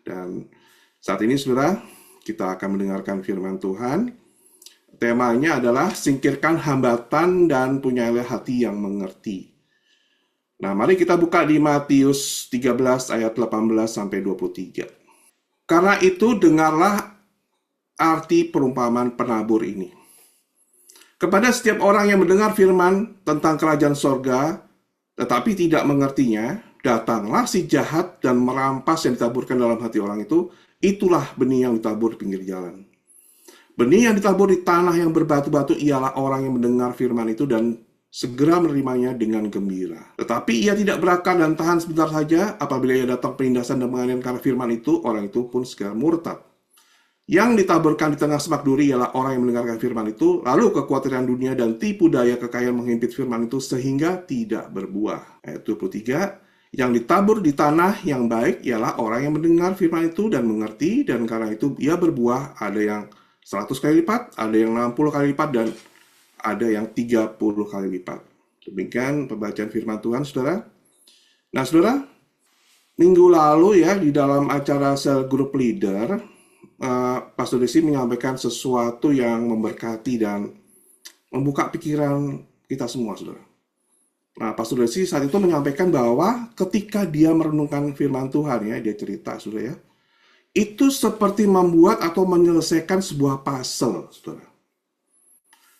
Dan saat ini saudara, kita akan mendengarkan firman Tuhan. Temanya adalah singkirkan hambatan dan punyailah hati yang mengerti. Nah, mari kita buka di Matius 13 ayat 18 sampai 23. Karena itu dengarlah arti perumpamaan penabur ini. Kepada setiap orang yang mendengar firman tentang kerajaan sorga, tetapi tidak mengertinya, datanglah si jahat dan merampas yang ditaburkan dalam hati orang itu. Itulah benih yang ditabur di pinggir jalan. Benih yang ditabur di tanah yang berbatu-batu ialah orang yang mendengar firman itu dan segera menerimanya dengan gembira. Tetapi ia tidak berakar dan tahan sebentar saja. Apabila ia datang penindasan dan penganiayaan karena firman itu, orang itu pun segera murtad. Yang ditaburkan di tengah semak duri ialah orang yang mendengarkan firman itu, lalu kekhawatiran dunia dan tipu daya kekayaan menghimpit firman itu sehingga tidak berbuah. Ayat 23, yang ditabur di tanah yang baik ialah orang yang mendengar firman itu dan mengerti, dan karena itu ia berbuah, ada yang 100 kali lipat, ada yang 60 kali lipat, dan ada yang 30 kali lipat. Demikian pembacaan firman Tuhan, saudara. Nah, saudara, minggu lalu ya, di dalam acara Cell Group Leader, Pastor Desi menyampaikan sesuatu yang memberkati dan membuka pikiran kita semua, saudara. Nah, Pastor Desi saat itu menyampaikan bahwa ketika dia merenungkan firman Tuhan, ya, dia cerita, saudara, ya, itu seperti membuat atau menyelesaikan sebuah puzzle, saudara.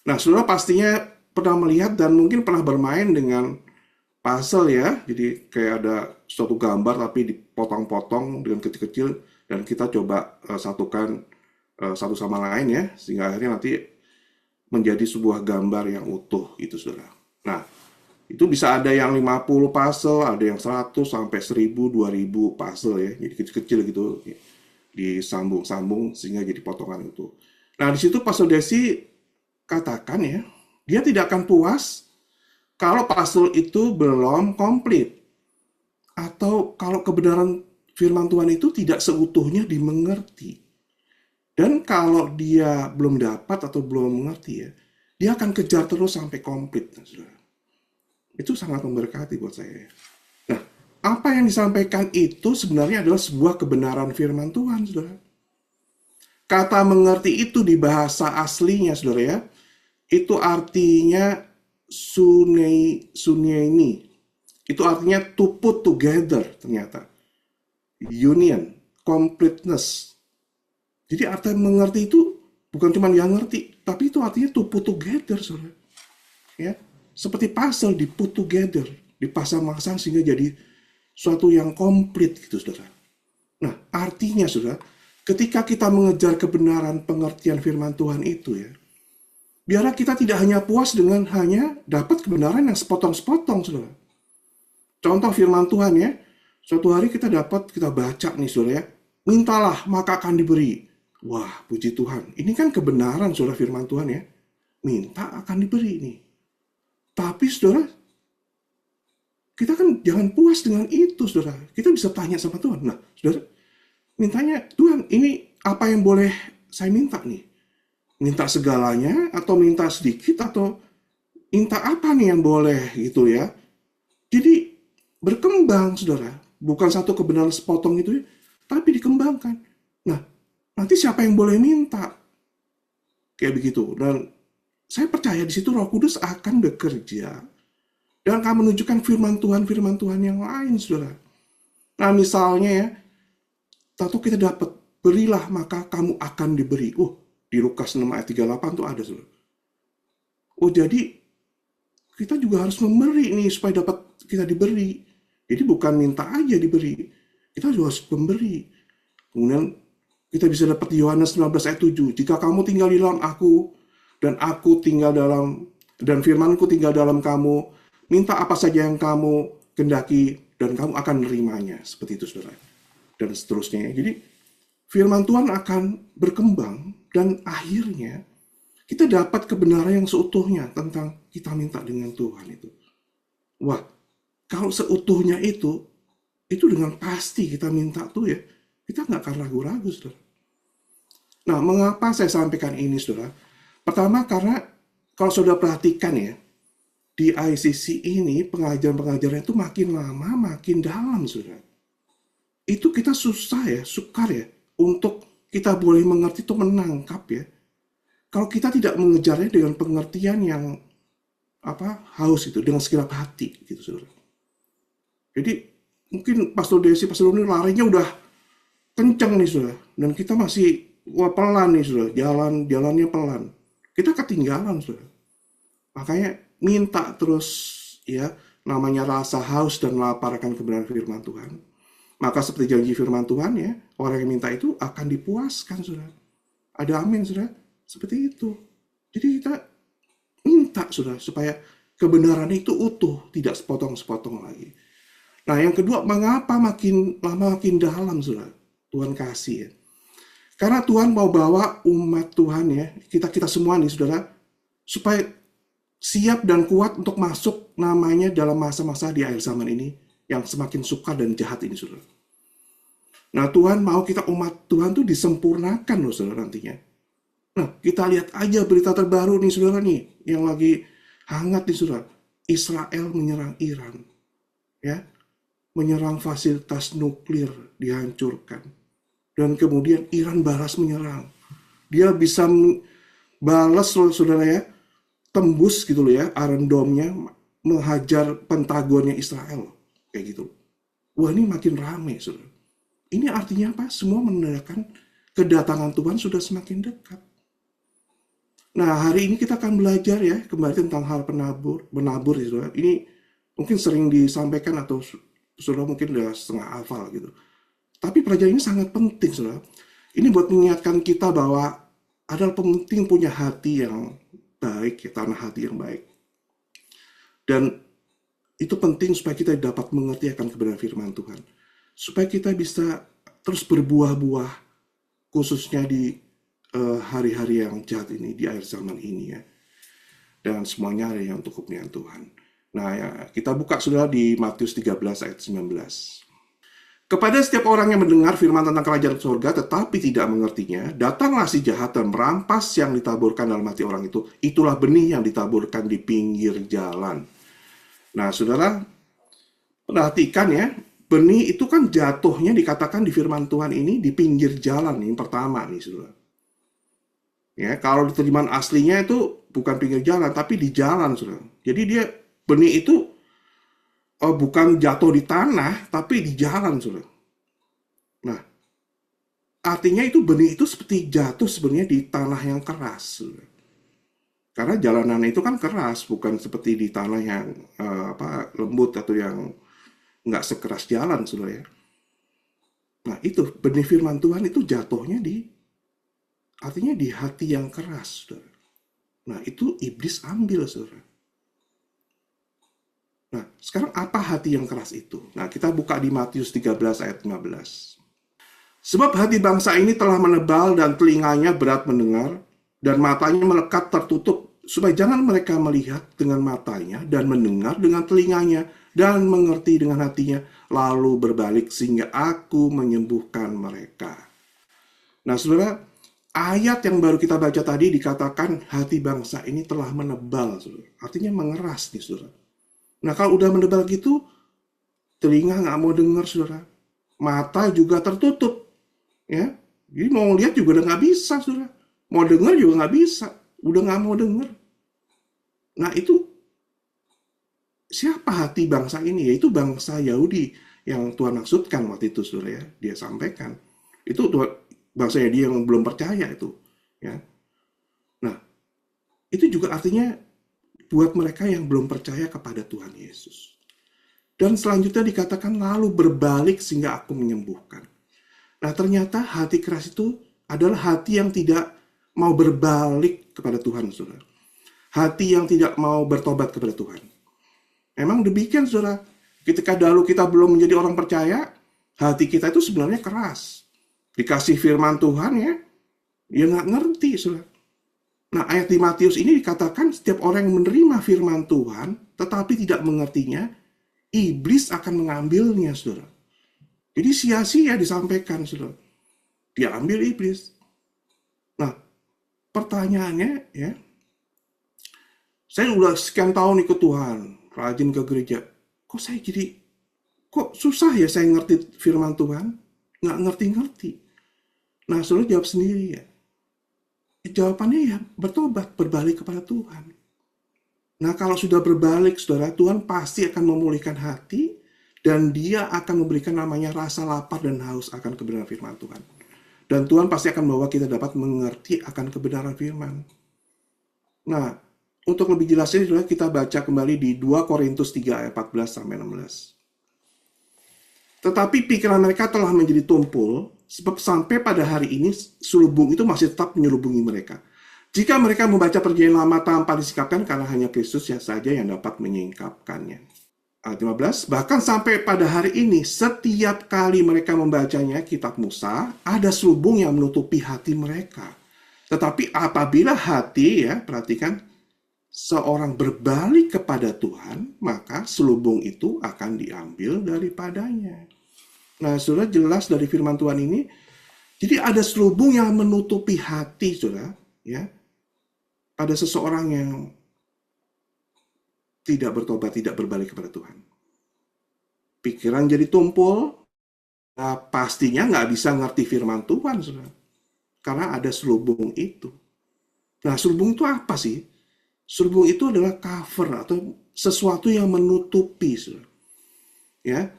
Nah, saudara pastinya pernah melihat dan mungkin pernah bermain dengan puzzle, ya. Jadi kayak ada suatu gambar tapi dipotong-potong dengan kecil-kecil dan kita coba satukan satu sama lain, ya, sehingga akhirnya nanti menjadi sebuah gambar yang utuh, gitu, saudara. Nah, itu bisa ada yang 50 puzzle, ada yang 100 sampai 1000, 2000 puzzle, ya. Jadi kecil-kecil gitu, disambung-sambung sehingga jadi potongan itu. Nah, di situ Pastor Desi katakan, ya, dia tidak akan puas kalau puzzle itu belum komplit, atau kalau kebenaran firman Tuhan itu tidak seutuhnya dimengerti. Dan kalau dia belum dapat atau belum mengerti, ya, dia akan kejar terus sampai komplit, saudara. Itu sangat memberkati buat saya. Nah, apa yang disampaikan itu sebenarnya adalah sebuah kebenaran firman Tuhan, saudara. Kata mengerti itu di bahasa aslinya, saudara, ya, itu artinya suneini. Itu artinya to put together, ternyata. Union, completeness. Jadi arti mengerti itu bukan cuma yang ngerti, tapi itu artinya to put together, saudara. Ya, seperti puzzle di put together, dipasang-pasang sehingga jadi suatu yang komplit, gitu, saudara. Nah, artinya, saudara, ketika kita mengejar kebenaran pengertian firman Tuhan itu, ya, biarlah kita tidak hanya puas dengan hanya dapat kebenaran yang sepotong-sepotong, saudara. Contoh firman Tuhan, ya, suatu hari kita baca nih, saudara, ya, mintalah maka akan diberi. Wah, puji Tuhan. Ini kan kebenaran, saudara, firman Tuhan, ya. Minta akan diberi nih. Tapi, saudara, kita kan jangan puas dengan itu, saudara. Kita bisa tanya sama Tuhan. Nah, saudara, mintanya, Tuhan, ini apa yang boleh saya minta nih? Minta segalanya, atau minta sedikit, atau minta apa nih yang boleh, gitu, ya. Jadi, berkembang, saudara. Bukan satu kebenaran sepotong itu, ya, tapi dikembangkan. Nah, nanti siapa yang boleh minta? Kayak begitu. Dan saya percaya di situ Roh Kudus akan bekerja dan akan menunjukkan firman Tuhan yang lain, saudara. Nah, misalnya, ya, tentu kita dapat, berilah maka kamu akan diberi. Di Lukas 6 ayat 38 tuh ada, saudara. Jadi kita juga harus memberi nih supaya dapat kita diberi. Jadi bukan minta aja diberi, kita juga harus memberi. Kemudian kita bisa dapat di Yohanes 19 ayat 7. Jika kamu tinggal di dalam aku, dan aku tinggal dalam, dan firmanku tinggal dalam kamu, minta apa saja yang kamu kehendaki, dan kamu akan menerimanya. Seperti itu, saudara. Dan seterusnya. Jadi firman Tuhan akan berkembang, dan akhirnya kita dapat kebenaran yang seutuhnya tentang kita minta dengan Tuhan itu. Wah, kalau seutuhnya itu dengan pasti kita minta tuh, ya, kita nggak akan ragu-ragu, saudara. Nah, mengapa saya sampaikan ini, saudara? Pertama, karena kalau saudara perhatikan, ya, di ICC ini pengajaran-pengajaran itu makin lama makin dalam, saudara. itu kita susah ya, sukar ya, untuk kita boleh mengerti itu menangkap ya. Kalau kita tidak mengejarnya dengan pengertian yang haus itu, dengan segenap hati gitu saudara. Jadi mungkin Pastor Desi, Pastor Doni larinya udah kenceng nih saudara, dan kita masih pelan nih saudara, jalannya pelan. Kita ketinggalan saudara. Makanya minta terus ya, namanya rasa haus dan lapar akan kebenaran firman Tuhan. Maka seperti janji firman Tuhan ya, orang yang minta itu akan dipuaskan saudara. Ada amin saudara, seperti itu. Jadi kita minta saudara supaya kebenaran itu utuh, tidak sepotong-sepotong lagi. Nah yang kedua, mengapa makin lama makin dalam saudara? Tuhan kasih ya. Karena Tuhan mau bawa umat Tuhan ya, kita semua nih saudara, supaya siap dan kuat untuk masuk namanya dalam masa-masa di akhir zaman ini yang semakin sukar dan jahat ini saudara. Nah Tuhan mau kita umat Tuhan tuh disempurnakan loh saudara nantinya. Nah kita lihat aja berita terbaru nih saudara nih, yang lagi hangat nih saudara. Israel menyerang Iran. Ya, menyerang fasilitas nuklir, dihancurkan. Dan kemudian Iran balas menyerang. Dia bisa balas saudara ya, tembus gitu loh ya, Iron Dome-nya, menghajar Pentagonnya Israel. Kayak gitu. Wah ini makin rame saudara. Ini artinya apa? Semua menandakan kedatangan Tuhan sudah semakin dekat. Nah hari ini kita akan belajar ya kembali tentang hal menabur ya saudara. Ini mungkin sering disampaikan atau saudara mungkin udah setengah hafal gitu. Tapi pelajaran ini sangat penting saudara. Ini buat mengingatkan kita bahwa adalah penting punya hati yang baik, ya, tanah hati yang baik. Dan itu penting supaya kita dapat mengerti akan kebenaran firman Tuhan. Supaya kita bisa terus berbuah-buah, khususnya di hari-hari yang jahat ini, di akhir zaman ini ya. Dan semuanya ada yang untuk kepentingan Tuhan. Nah ya, kita buka saudara di Matius 13 ayat 19. Kepada setiap orang yang mendengar firman tentang kerajaan surga tetapi tidak mengertinya, datanglah si jahat dan merampas yang ditaburkan dalam hati orang itu. Itulah benih yang ditaburkan di pinggir jalan. Nah saudara, perhatikan ya, benih itu kan jatuhnya dikatakan di firman Tuhan ini di pinggir jalan nih, yang pertama nih saudara. Ya, kalau di terjemahan aslinya itu bukan pinggir jalan, tapi di jalan saudara. Jadi dia benih itu bukan jatuh di tanah, tapi di jalan, saudara. Nah, artinya itu benih itu seperti jatuh sebenarnya di tanah yang keras, saudara. Karena jalanan itu kan keras, bukan seperti di tanah yang lembut atau yang nggak sekeras jalan, saudara ya. Nah, itu benih firman Tuhan itu jatuhnya artinya di hati yang keras, saudara. Nah, itu iblis ambil, saudara. Nah, sekarang apa hati yang keras itu? Nah, kita buka di Matius 13 ayat 15. Sebab hati bangsa ini telah menebal dan telinganya berat mendengar, dan matanya melekat tertutup, supaya jangan mereka melihat dengan matanya, dan mendengar dengan telinganya, dan mengerti dengan hatinya, lalu berbalik sehingga aku menyembuhkan mereka. Nah, saudara, ayat yang baru kita baca tadi dikatakan hati bangsa ini telah menebal, saudara. Artinya mengeras nih, saudara. Nah kalau udah menebal gitu, telinga nggak mau dengar saudara, mata juga tertutup, ya. Jadi mau lihat juga udah nggak bisa saudara, mau dengar juga nggak bisa, udah nggak mau dengar. Nah itu siapa hati bangsa ini? Yaitu bangsa Yahudi yang Tuhan maksudkan waktu itu saudara ya, dia sampaikan. Itu bangsa Yahudi yang belum percaya itu, ya. Nah itu juga artinya buat mereka yang belum percaya kepada Tuhan Yesus. Dan selanjutnya dikatakan lalu berbalik sehingga aku menyembuhkan. Nah ternyata hati keras itu adalah hati yang tidak mau berbalik kepada Tuhan, saudara. Hati yang tidak mau bertobat kepada Tuhan. Memang demikian, saudara. Ketika dahulu kita belum menjadi orang percaya, hati kita itu sebenarnya keras. Dikasih firman Tuhan ya, dia nggak ngerti, saudara. Nah, ayat di Matius ini dikatakan setiap orang yang menerima firman Tuhan, tetapi tidak mengertinya, iblis akan mengambilnya, saudara. Jadi sia-sia disampaikan, saudara. Diambil iblis. Nah, pertanyaannya, ya, saya udah sekian tahun ikut Tuhan, rajin ke gereja. Kok kok susah ya saya ngerti firman Tuhan? Nggak ngerti-ngerti. Nah, saudara jawab sendiri ya. Jawabannya ya bertobat, berbalik kepada Tuhan. Nah, kalau sudah berbalik, saudara, Tuhan pasti akan memulihkan hati dan dia akan memberikan namanya rasa lapar dan haus akan kebenaran firman Tuhan. Dan Tuhan pasti akan membawa kita dapat mengerti akan kebenaran firman. Nah, untuk lebih jelasnya, saudara, kita baca kembali di 2 Korintus 3 ayat 14-16. Tetapi pikiran mereka telah menjadi tumpul, sebab sampai pada hari ini selubung itu masih tetap menyelubungi mereka. Jika mereka membaca perjanjian lama tanpa disingkapkan, karena hanya Kristus yang saja yang dapat menyingkapkannya. Ayat 15, bahkan sampai pada hari ini, setiap kali mereka membacanya kitab Musa, ada selubung yang menutupi hati mereka. Tetapi apabila hati, ya perhatikan, seorang berbalik kepada Tuhan, maka selubung itu akan diambil daripadanya. Nah, saudara, jelas dari firman Tuhan ini, jadi ada selubung yang menutupi hati, saudara, ya. Ada seseorang yang tidak bertobat, tidak berbalik kepada Tuhan. Pikiran jadi tumpul, nah, pastinya nggak bisa ngerti firman Tuhan, saudara. Karena ada selubung itu. Nah, selubung itu apa sih? Selubung itu adalah cover atau sesuatu yang menutupi, saudara. Ya.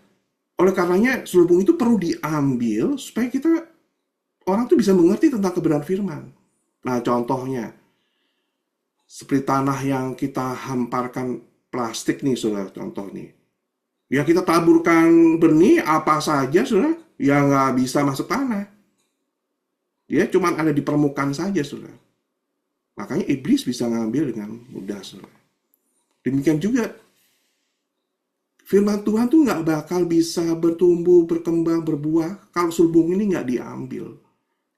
Oleh karenanya, selubung itu perlu diambil supaya orang tuh bisa mengerti tentang kebenaran firman. Nah, contohnya, seperti tanah yang kita hamparkan plastik nih, saudara, contoh nih. Ya, kita taburkan benih apa saja, saudara, ya nggak bisa masuk tanah. Dia cuma ada di permukaan saja, saudara. Makanya iblis bisa ngambil dengan mudah, saudara. Demikian juga, firman Tuhan tuh nggak bakal bisa bertumbuh, berkembang, berbuah kalau selubung ini nggak diambil.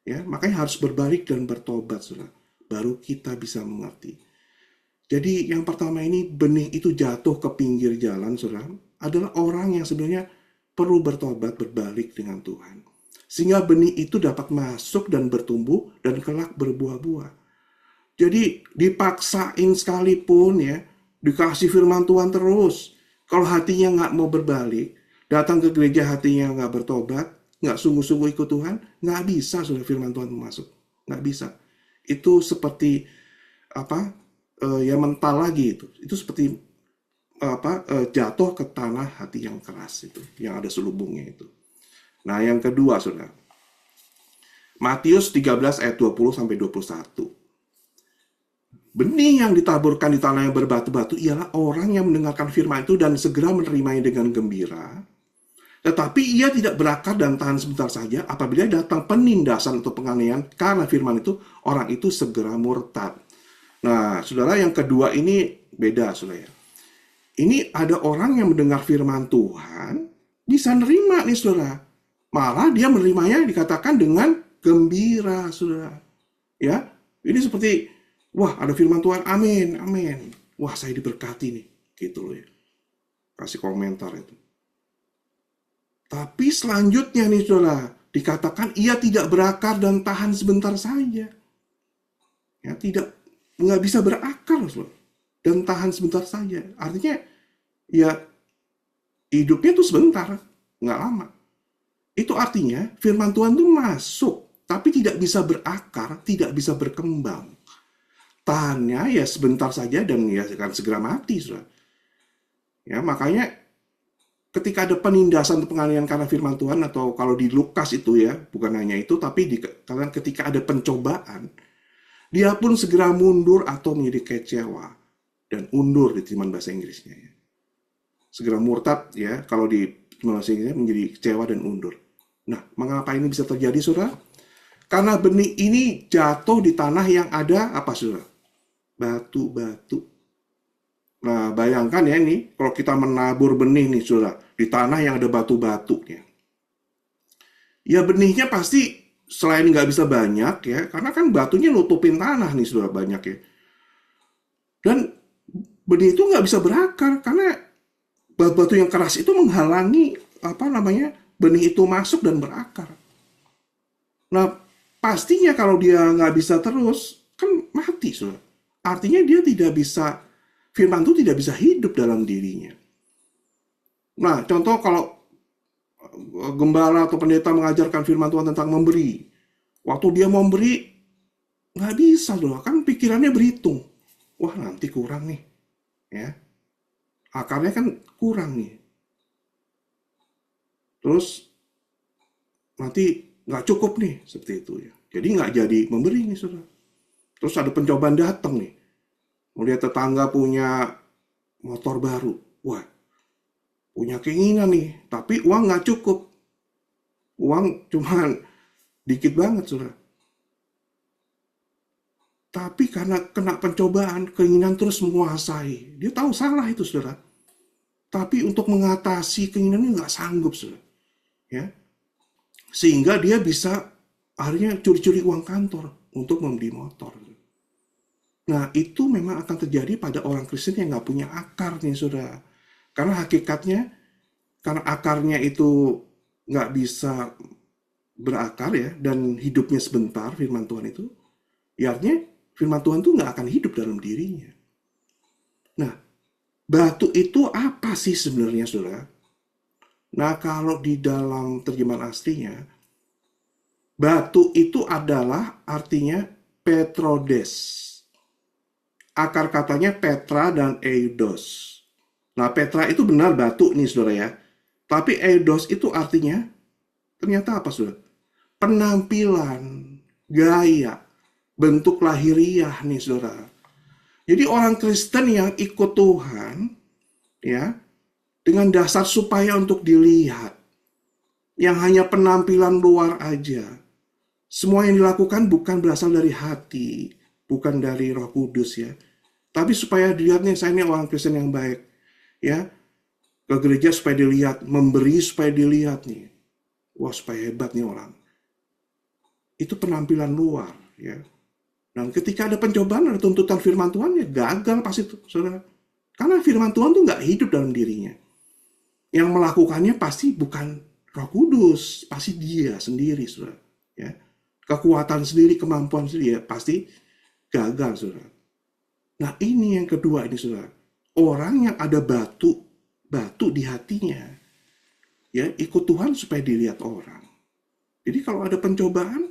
Ya, makanya harus berbalik dan bertobat, saudara. Baru kita bisa mengerti. Jadi yang pertama ini, benih itu jatuh ke pinggir jalan, saudara, adalah orang yang sebenarnya perlu bertobat, berbalik dengan Tuhan. Sehingga benih itu dapat masuk dan bertumbuh dan kelak berbuah-buah. Jadi dipaksain sekalipun ya, dikasih firman Tuhan terus. Kalau hatinya nggak mau berbalik, datang ke gereja hatinya nggak bertobat, nggak sungguh-sungguh ikut Tuhan, nggak bisa sudah firman Tuhan masuk. Nggak bisa. Itu seperti ya mental lagi itu. Itu seperti jatuh ke tanah hati yang keras itu, yang ada selubungnya itu. Nah, yang kedua, saudara. Matius 13 ayat 20-21. Benih yang ditaburkan di tanah yang berbatu-batu ialah orang yang mendengarkan firman itu dan segera menerimanya dengan gembira. Tetapi ia tidak berakar dan tahan sebentar saja. Apabila datang penindasan atau penganiayaan karena firman itu, orang itu segera murtad. Nah, saudara, yang kedua ini beda, saudara. Ini ada orang yang mendengar firman Tuhan, bisa nerima nih, saudara. Malah dia menerimanya dikatakan dengan gembira, saudara. Ya, ini seperti, wah, ada firman Tuhan, amin, amin. Wah, saya diberkati nih, gitu loh ya. Kasih komentar itu. Tapi selanjutnya nih, saudara, dikatakan ia tidak berakar dan tahan sebentar saja. Ya, nggak bisa berakar, saudara, dan tahan sebentar saja. Artinya, ya, hidupnya tuh sebentar, nggak lama. Itu artinya firman Tuhan tuh masuk, tapi tidak bisa berakar, tidak bisa berkembang. Tahannya ya sebentar saja dan ya akan segera mati, saudara. Ya, makanya ketika ada penindasan atau penganiayaan karena firman Tuhan, atau kalau di Lukas itu ya, bukan hanya itu, tapi ketika ada pencobaan, dia pun segera mundur atau menjadi kecewa dan undur di terjemahan bahasa Inggrisnya. Ya. Segera murtad ya, kalau di terjemahan bahasa Inggrisnya menjadi kecewa dan undur. Nah, mengapa ini bisa terjadi, saudara? Karena benih ini jatuh di tanah yang ada apa, saudara? Batu-batu. Nah, bayangkan ya ini, kalau kita menabur benih nih, saudara, di tanah yang ada batu-batunya. Ya, benihnya pasti selain nggak bisa banyak ya, karena kan batunya nutupin tanah nih, saudara, banyak ya. Dan benih itu nggak bisa berakar, karena batu-batu yang keras itu menghalangi, benih itu masuk dan berakar. Nah, pastinya kalau dia nggak bisa terus, kan mati, saudara. Artinya dia tidak bisa, firman itu tidak bisa hidup dalam dirinya. Nah, contoh kalau gembala atau pendeta mengajarkan firman Tuhan tentang memberi. Waktu dia mau memberi, nggak bisa loh, kan pikirannya berhitung. Wah, nanti kurang nih, ya. Akarnya kan kurang nih. Terus nanti nggak cukup nih, seperti itu ya. Jadi nggak jadi memberi nih, saudara. Terus ada pencobaan datang nih. Melihat tetangga punya motor baru. Wah, punya keinginan nih, tapi uang nggak cukup. Uang cuman dikit banget, saudara. Tapi karena kena pencobaan, keinginan terus menguasai. Dia tahu salah itu, saudara. Tapi untuk mengatasi keinginannya nggak sanggup, saudara. Ya. Sehingga dia bisa akhirnya curi-curi uang kantor untuk membeli motor. Nah, itu memang akan terjadi pada orang Kristen yang nggak punya akar nih, saudara. Karena hakikatnya, karena akarnya itu nggak bisa berakar ya, dan hidupnya sebentar firman Tuhan itu, ya artinya firman Tuhan itu nggak akan hidup dalam dirinya. Nah, batu itu apa sih sebenarnya, saudara? Nah, kalau di dalam terjemahan aslinya, batu itu adalah artinya Petrodes. Akar katanya Petra dan Eidos. Nah, Petra itu benar batu nih, saudara ya. Tapi Eidos itu artinya, ternyata apa, saudara? Penampilan, gaya, bentuk lahiriah nih, saudara. Jadi orang Kristen yang ikut Tuhan, ya, dengan dasar supaya untuk dilihat, yang hanya penampilan luar aja. Semua yang dilakukan bukan berasal dari hati, bukan dari Roh Kudus ya. Tapi supaya dilihat nih, saya ini orang Kristen yang baik, ya. Ke gereja supaya dilihat, memberi supaya dilihat nih. Wah, supaya hebat nih orang. Itu penampilan luar, ya. Dan ketika ada pencobaan, ada tuntutan firman Tuhan, ya gagal pasti itu, saudara. Karena firman Tuhan tuh nggak hidup dalam dirinya. Yang melakukannya pasti bukan Roh Kudus, pasti dia sendiri, saudara. Ya. Kekuatan sendiri, kemampuan sendiri, ya pasti gagal, saudara. Nah, ini yang kedua ini, saudara. Orang yang ada batu di hatinya, ya ikut Tuhan supaya dilihat orang. Jadi kalau ada pencobaan,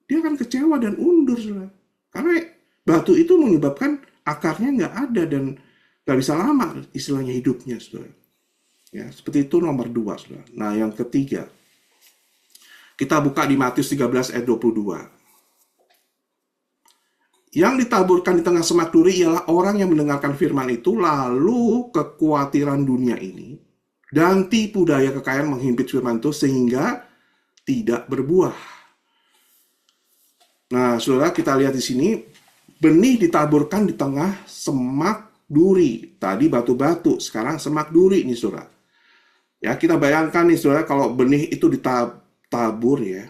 dia akan kecewa dan undur, saudara. Karena batu itu menyebabkan akarnya nggak ada dan nggak bisa lama istilahnya hidupnya, saudara. Ya, seperti itu nomor 2, saudara. Nah, yang ketiga, kita buka di Matius 13 ayat 22. Yang ditaburkan di tengah semak duri ialah orang yang mendengarkan firman itu, lalu kekhawatiran dunia ini dan tipu daya kekayaan menghimpit firman itu sehingga tidak berbuah. Nah, saudara, kita lihat di sini, benih ditaburkan di tengah semak duri. Tadi batu-batu, sekarang semak duri nih, saudara. Ya, kita bayangkan nih, saudara, kalau benih itu ditabur ya,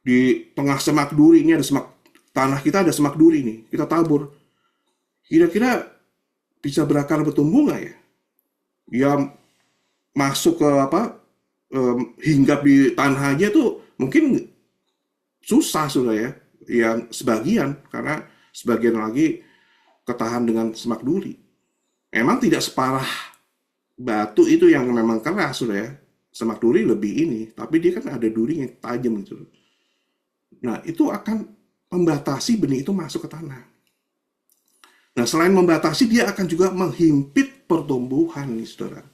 di tengah semak duri, ini ada semak, tanah kita ada semak duri nih, kita tabur. Kira-kira bisa berakar bertumbuh nggak ya? Ya, masuk ke hinggap di tanah aja tuh mungkin susah, saudara ya. Yang sebagian, karena sebagian lagi ketahan dengan semak duri. Memang tidak separah batu itu yang memang keras, saudara ya. Semak duri lebih ini, tapi dia kan ada duri yang tajam gitu. Nah, itu akan membatasi benih itu masuk ke tanah. Nah, selain membatasi, dia akan juga menghimpit pertumbuhan nih, saudara.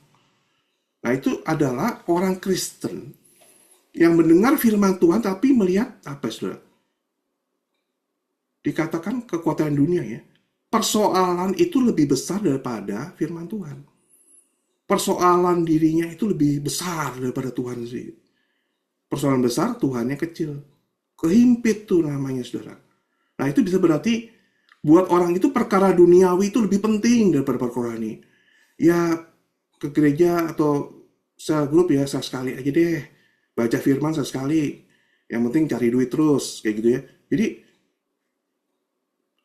Nah, itu adalah orang Kristen yang mendengar firman Tuhan tapi melihat apa, saudara? Dikatakan kekuatan dunia ya. Persoalan itu lebih besar daripada firman Tuhan. Persoalan dirinya itu lebih besar daripada Tuhan sih. Persoalan besar, Tuhannya kecil. Kehimpit tuh namanya, saudara. Nah, itu bisa berarti buat orang itu perkara duniawi itu lebih penting daripada perkara rohani. Ya, ke gereja atau sel grup ya sekali aja deh. Baca firman sekali. Yang penting cari duit terus, kayak gitu ya. Jadi,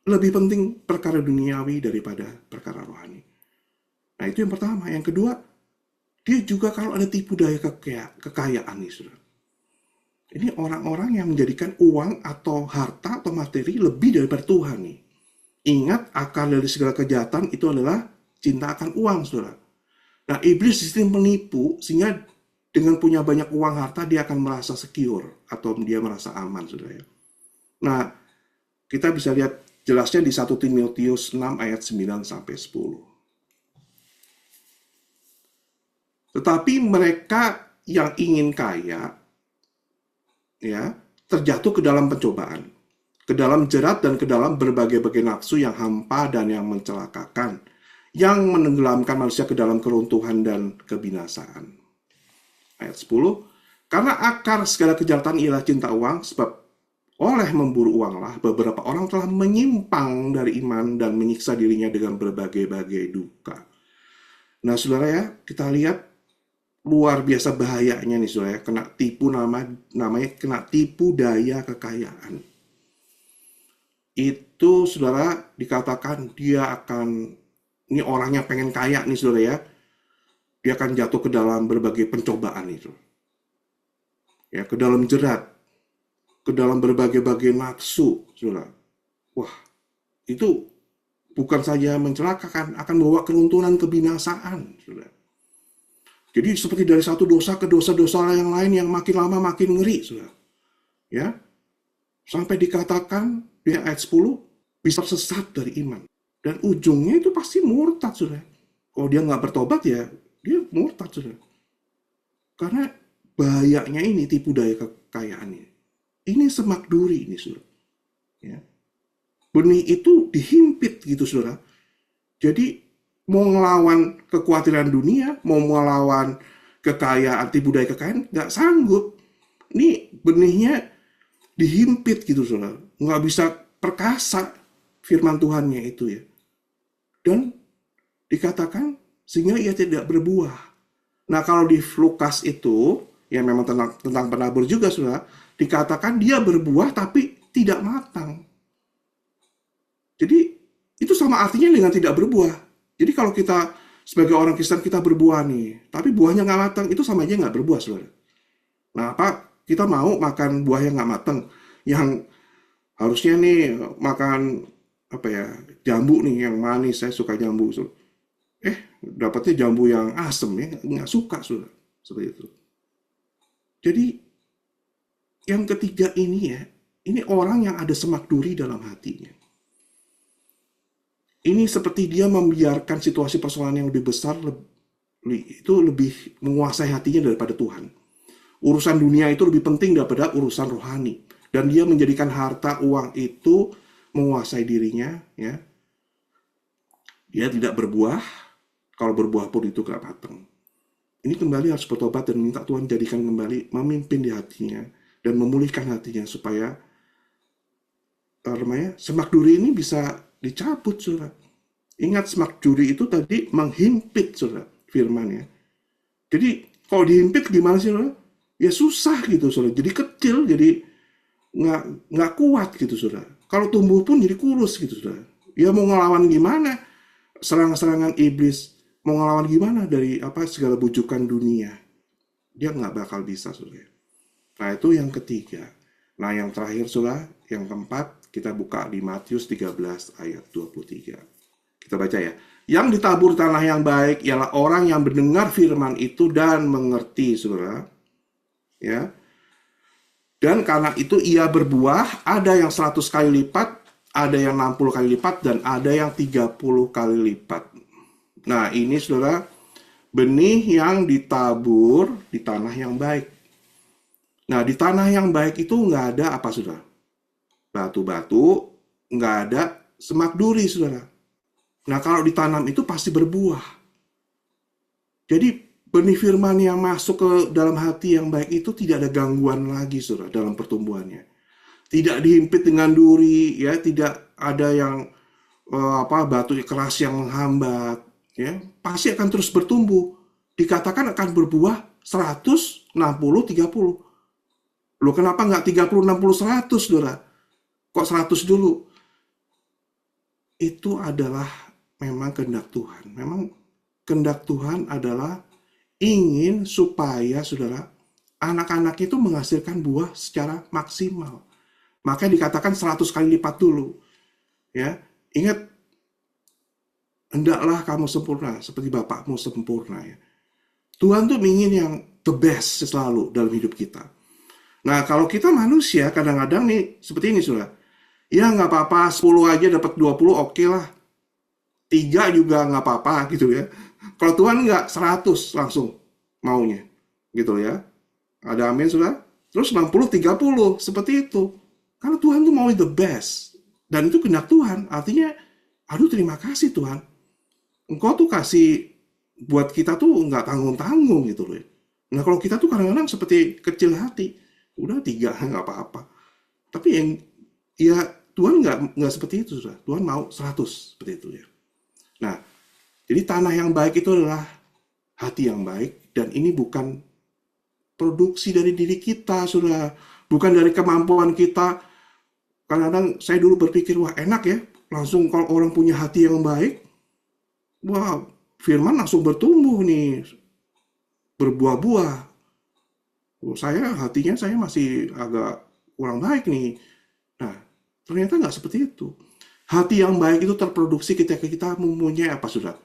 lebih penting perkara duniawi daripada perkara rohani. Nah, itu yang pertama. Yang kedua, dia juga kalau ada tipu daya kekayaan nih, saudara. Ini orang-orang yang menjadikan uang atau harta atau materi lebih daripada Tuhan nih. Ingat, akar dari segala kejahatan itu adalah cinta akan uang, saudara. Nah, iblis di sini menipu sehingga dengan punya banyak uang harta dia akan merasa secure atau dia merasa aman, saudara ya. Nah, kita bisa lihat jelasnya di 1 Timotius 6 ayat 9 sampai 10. Tetapi mereka yang ingin kaya, ya, terjatuh ke dalam pencobaan, ke dalam jerat dan ke dalam berbagai-bagai nafsu yang hampa dan yang mencelakakan, yang menenggelamkan manusia ke dalam keruntuhan dan kebinasaan. Ayat 10, karena akar segala kejahatan ialah cinta uang, sebab oleh memburu uanglah beberapa orang telah menyimpang dari iman dan menyiksa dirinya dengan berbagai-bagai duka. Nah, saudara ya, kita lihat luar biasa bahayanya nih saudara, kena tipu namanya kena tipu daya kekayaan. Itu saudara dikatakan dia akan, ini orangnya pengen kaya nih saudara ya, dia akan jatuh ke dalam berbagai pencobaan itu. Ya, ke dalam jerat, ke dalam berbagai-bagai nafsu, saudara. Wah, itu bukan saja mencelakakan, akan membawa keruntuhan kebinasaan, saudara. Jadi seperti dari satu dosa ke dosa-dosa yang lain yang makin lama makin ngeri, saudara. Ya, sampai dikatakan di ayat 10 bisa sesat dari iman. Dan ujungnya itu pasti murtad, saudara. Kalau dia nggak bertobat ya, dia murtad, saudara. Karena bahayanya ini tipu daya kekayaan ini. Ini semak duri ini, saudara. Ya. Benih itu dihimpit gitu, saudara. Jadi mau ngelawan kekhawatiran dunia, mau melawan kekayaan, tipu daya kekayaan, nggak sanggup. Ini benihnya dihimpit gitu, saudara. Nggak bisa perkasa firman Tuhannya itu ya. Dan dikatakan sehingga ia tidak berbuah. Nah, kalau di Lukas itu, ya memang tentang penabur juga, saudara, dikatakan dia berbuah tapi tidak matang. Jadi, itu sama artinya dengan tidak berbuah. Jadi kalau kita sebagai orang Kristen kita berbuah nih, tapi buahnya nggak matang, itu sama aja nggak berbuah, saudara. Nah, apa kita mau makan buah yang nggak matang, yang harusnya nih makan apa ya, jambu nih yang manis, saya suka jambu, saudara. Dapatnya jambu yang asem ya, nggak suka, saudara, seperti itu. Jadi yang ketiga ini ya, ini orang yang ada semak duri dalam hatinya. Ini seperti dia membiarkan situasi persoalan yang lebih besar itu lebih menguasai hatinya daripada Tuhan. Urusan dunia itu lebih penting daripada urusan rohani. Dan dia menjadikan harta uang itu menguasai dirinya. Ya. Dia tidak berbuah. Kalau berbuah pun itu gak matang. Ini kembali harus bertobat dan minta Tuhan jadikan kembali, memimpin di hatinya. Dan memulihkan hatinya supaya semak duri ini bisa dicabut, saudara. Ingat semak duri itu tadi menghimpit, saudara, firmannya. Jadi kalau dihimpit gimana sih, saudara? Ya susah gitu, saudara. Jadi kecil, jadi nggak kuat gitu, saudara. Kalau tumbuh pun jadi kurus gitu, saudara. Ya mau ngelawan gimana? Serangan-serangan iblis mau ngelawan gimana dari segala bujukan dunia? Dia nggak bakal bisa, saudara. Nah itu yang ketiga. Nah yang terakhir, saudara, yang keempat, kita buka di Matius 13 ayat 23. Kita baca ya. Yang ditabur tanah yang baik ialah orang yang mendengar firman itu dan mengerti, saudara. Ya. Dan karena itu ia berbuah, ada yang 100 kali lipat, ada yang 60 kali lipat, dan ada yang 30 kali lipat. Nah ini, saudara, benih yang ditabur di tanah yang baik. Nah di tanah yang baik itu nggak ada apa, saudara? Batu-batu, nggak ada semak duri, saudara. Nah, kalau ditanam itu pasti berbuah. Jadi, benih firman yang masuk ke dalam hati yang baik itu tidak ada gangguan lagi, saudara, dalam pertumbuhannya. Tidak dihimpit dengan duri, ya, tidak ada yang batu keras yang menghambat, ya. Pasti akan terus bertumbuh. Dikatakan akan berbuah 100, 60, 30. Loh, kenapa nggak 30, 60, 100, saudara? Kok 100 dulu? Itu adalah memang kehendak Tuhan. Memang kehendak Tuhan adalah ingin supaya, saudara, anak-anak itu menghasilkan buah secara maksimal. Makanya dikatakan 100 kali lipat dulu. Ya, ingat, hendaklah kamu sempurna seperti Bapakmu sempurna. Ya. Tuhan tuh ingin yang the best selalu dalam hidup kita. Nah, kalau kita manusia kadang-kadang nih seperti ini sudah. Ya nggak apa-apa, 10 aja dapat 20 oke lah. 3 juga nggak apa-apa gitu ya. Kalau Tuhan nggak 100 langsung maunya gitu ya. Ada amin sudah? Terus 60-30 seperti itu. Karena Tuhan tuh mau the best. Dan itu kehendak Tuhan. Artinya, aduh terima kasih Tuhan. Engkau tuh kasih buat kita tuh nggak tanggung-tanggung gitu loh. Nah kalau kita tuh kadang-kadang seperti kecil hati. Udah 3 nggak apa-apa. Tapi yang ya Tuhan nggak seperti itu sudah. Tuhan mau 100 seperti itu ya. Nah, jadi tanah yang baik itu adalah hati yang baik. Dan ini bukan produksi dari diri kita, sudah bukan dari kemampuan kita. Kadang-kadang saya dulu berpikir, wah enak ya, langsung kalau orang punya hati yang baik, wah firman langsung bertumbuh nih, berbuah-buah. Hatinya saya masih agak kurang baik nih. Nah, ternyata nggak seperti itu. Hati yang baik itu terproduksi ketika kita mempunyai apa sudah?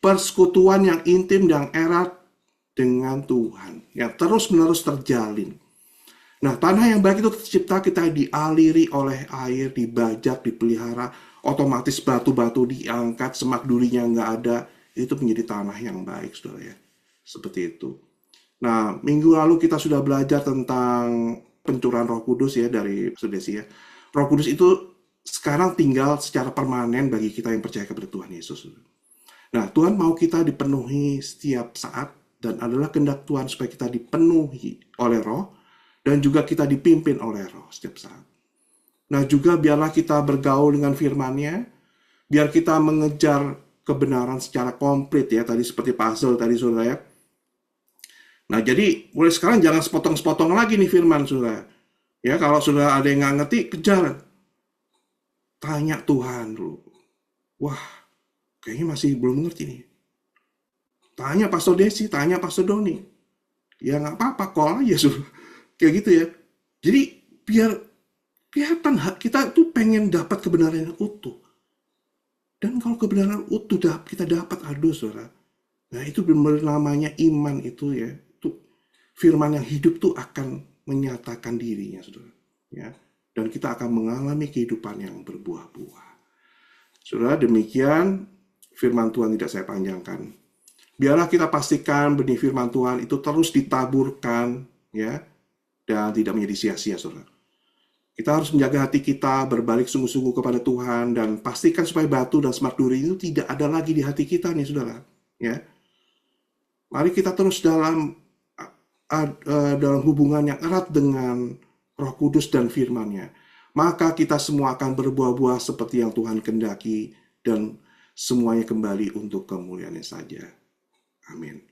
Persekutuan yang intim dan erat dengan Tuhan, yang terus-menerus terjalin. Nah, tanah yang baik itu tercipta kita dialiri oleh air, dibajak, dipelihara, otomatis batu-batu diangkat, semak durinya nggak ada, itu menjadi tanah yang baik, saudara ya. Seperti itu. Nah, minggu lalu kita sudah belajar tentang pencurahan Roh Kudus ya dari Sudesi ya. Roh Kudus itu sekarang tinggal secara permanen bagi kita yang percaya kepada Tuhan Yesus. Nah, Tuhan mau kita dipenuhi setiap saat dan adalah kehendak Tuhan supaya kita dipenuhi oleh Roh dan juga kita dipimpin oleh Roh setiap saat. Nah, juga biarlah kita bergaul dengan firman-Nya, biar kita mengejar kebenaran secara komplit ya, tadi seperti puzzle tadi saudara ya. Nah, jadi mulai sekarang jangan sepotong-sepotong lagi nih firman saudara. Ya, kalau sudah ada yang nggak ngerti, kejar. Tanya Tuhan dulu. Wah, kayaknya masih belum ngerti nih. Tanya Pastor Desi, tanya Pastor Doni. Ya nggak apa-apa, call aja suruh. Kayak gitu ya. Jadi biar kelihatan kita tuh pengen dapat kebenaran yang utuh. Dan kalau kebenaran utuh kita dapat, aduh saudara. Nah itu benar namanya iman itu ya. Itu firman yang hidup tuh akan menyatakan dirinya saudara. Ya. Dan kita akan mengalami kehidupan yang berbuah-buah. Saudara, demikian firman Tuhan tidak saya panjangkan. Biarlah kita pastikan benih firman Tuhan itu terus ditaburkan ya, dan tidak menjadi sia-sia saudara. Kita harus menjaga hati kita, berbalik sungguh-sungguh kepada Tuhan, dan pastikan supaya batu dan semak duri itu tidak ada lagi di hati kita nih saudara. Ya. Mari kita terus dalam hubungan yang erat dengan Roh Kudus dan firman-Nya. Maka kita semua akan berbuah-buah seperti yang Tuhan kehendaki dan semuanya kembali untuk kemuliaan-Nya saja. Amin.